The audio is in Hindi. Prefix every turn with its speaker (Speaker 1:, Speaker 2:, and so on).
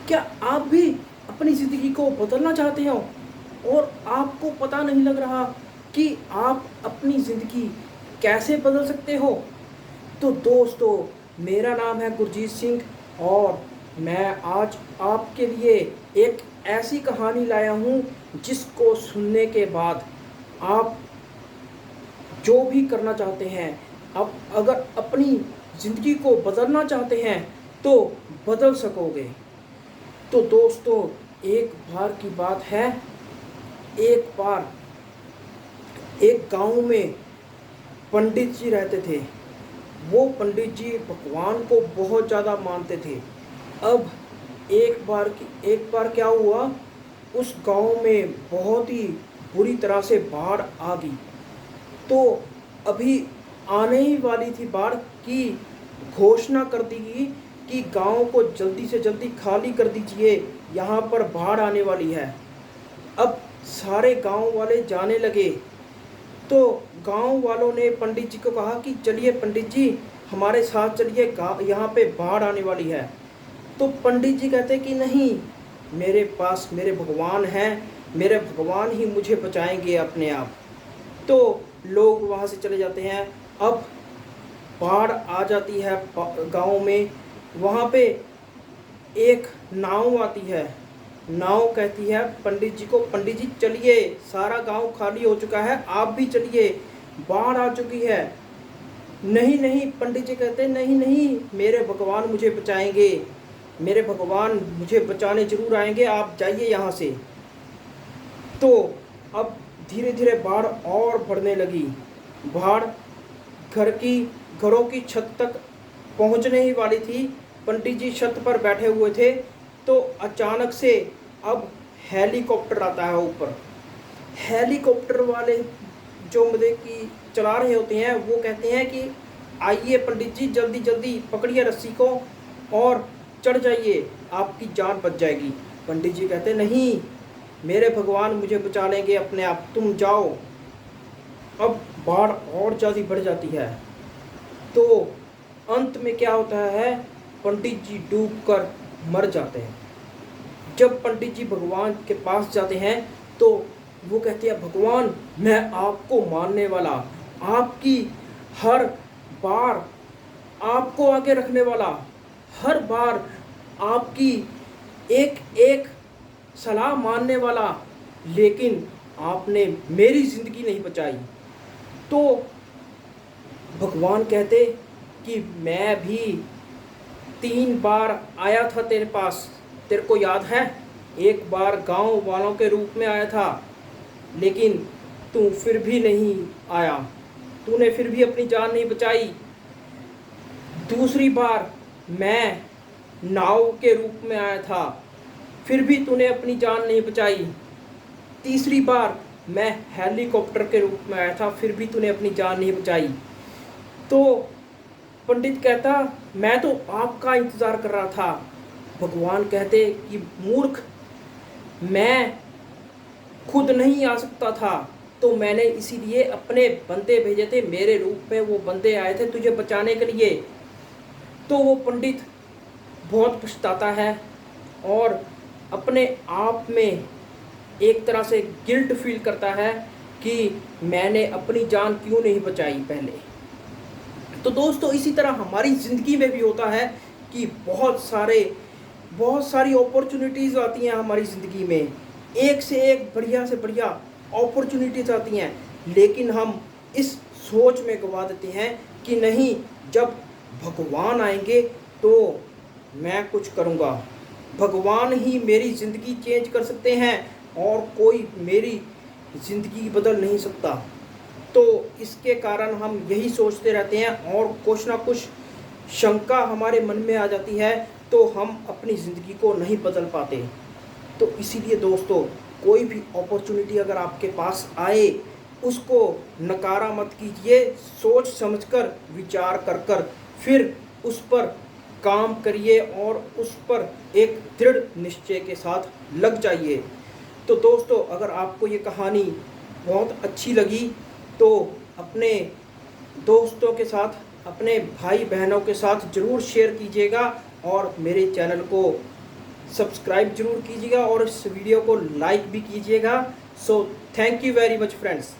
Speaker 1: क्या आप भी अपनी ज़िंदगी को बदलना चाहते हो और आपको पता नहीं लग रहा कि आप अपनी ज़िंदगी कैसे बदल सकते हो? तो दोस्तों, मेरा नाम है गुरजीत सिंह और मैं आज आपके लिए एक ऐसी कहानी लाया हूँ जिसको सुनने के बाद आप जो भी करना चाहते हैं, आप अगर अपनी ज़िंदगी को बदलना चाहते हैं तो बदल सकोगे। तो दोस्तों, एक बार की बात है, एक बार एक गांव में पंडित जी रहते थे। वो पंडित जी भगवान को बहुत ज़्यादा मानते थे। अब एक बार क्या हुआ, उस गांव में बहुत ही बुरी तरह से बाढ़ आ गई। तो अभी आने ही वाली थी बाढ़ की घोषणा कर दी गई कि गांव को जल्दी से जल्दी खाली कर दीजिए, यहाँ पर बाढ़ आने वाली है। अब सारे गांव वाले जाने लगे। तो गांव वालों ने पंडित जी को कहा कि चलिए पंडित जी, हमारे साथ चलिए, यहाँ पे बाढ़ आने वाली है। तो पंडित जी कहते कि नहीं, मेरे पास मेरे भगवान हैं, मेरे भगवान ही मुझे बचाएंगे अपने आप। तो लोग वहाँ से चले जाते हैं। अब बाढ़ आ जाती है गांव में। वहाँ पे एक नाव आती है। नाव कहती है पंडित जी को, पंडित जी चलिए, सारा गांव खाली हो चुका है, आप भी चलिए, बाढ़ आ चुकी है। नहीं नहीं, पंडित जी कहते नहीं नहीं, मेरे भगवान मुझे बचाएंगे, मेरे भगवान मुझे बचाने जरूर आएंगे, आप जाइए यहाँ से। तो अब धीरे धीरे बाढ़ और बढ़ने लगी। बाढ़ घरों की छत तक पहुँचने ही वाली थी। पंडित जी छत पर बैठे हुए थे। तो अचानक से अब हेलीकॉप्टर आता है ऊपर। हेलीकॉप्टर वाले जो मतलब कि चला रहे होते हैं, वो कहते हैं कि आइए पंडित जी, जल्दी जल्दी पकड़िए रस्सी को और चढ़ जाइए, आपकी जान बच जाएगी। पंडित जी कहते नहीं, मेरे भगवान मुझे बचा लेंगे अपने आप, तुम जाओ। अब बाढ़ और ज़्यादा बढ़ जाती है। तो अंत में क्या होता है, पंडित जी डूबकर मर जाते हैं। जब पंडित जी भगवान के पास जाते हैं तो वो कहते हैं, भगवान मैं आपको मानने वाला, आपकी हर बार आपको आगे रखने वाला, हर बार आपकी एक एक सलाह मानने वाला, लेकिन आपने मेरी ज़िंदगी नहीं बचाई। तो भगवान कहते कि मैं भी 3 बार आया था तेरे पास, तेरे को याद है? एक बार गांव वालों के रूप में आया था, लेकिन तू फिर भी नहीं आया, तूने फिर भी अपनी जान नहीं बचाई। दूसरी बार मैं नाव के रूप में आया था, फिर भी तूने अपनी जान नहीं बचाई। तीसरी बार मैं हेलीकॉप्टर के रूप में आया था, फिर भी तूने अपनी जान नहीं बचाई। तो पंडित कहता, मैं तो आपका इंतज़ार कर रहा था। भगवान कहते कि मूर्ख, मैं खुद नहीं आ सकता था, तो मैंने इसीलिए अपने बंदे भेजे थे, मेरे रूप में वो बंदे आए थे तुझे बचाने के लिए। तो वो पंडित बहुत पछताता है और अपने आप में एक तरह से गिल्ट फील करता है कि मैंने अपनी जान क्यों नहीं बचाई पहले। तो दोस्तों, इसी तरह हमारी ज़िंदगी में भी होता है कि बहुत सारी अपॉर्चुनिटीज़ आती हैं हमारी ज़िंदगी में, एक से एक बढ़िया से बढ़िया अपॉर्चुनिटीज़ आती हैं, लेकिन हम इस सोच में गवा देते हैं कि नहीं, जब भगवान आएंगे तो मैं कुछ करूँगा, भगवान ही मेरी ज़िंदगी चेंज कर सकते हैं और कोई मेरी ज़िंदगी बदल नहीं सकता। तो इसके कारण हम यही सोचते रहते हैं और कुछ ना कुछ शंका हमारे मन में आ जाती है, तो हम अपनी ज़िंदगी को नहीं बदल पाते। तो इसीलिए दोस्तों, कोई भी अपॉर्चुनिटी अगर आपके पास आए, उसको नकारा मत कीजिए, सोच समझकर विचार कर फिर उस पर काम करिए और उस पर एक दृढ़ निश्चय के साथ लग जाइए। तो दोस्तों, अगर आपको ये कहानी बहुत अच्छी लगी तो अपने दोस्तों के साथ, अपने भाई बहनों के साथ ज़रूर शेयर कीजिएगा और मेरे चैनल को सब्सक्राइब जरूर कीजिएगा और इस वीडियो को लाइक भी कीजिएगा। So thank you very much friends.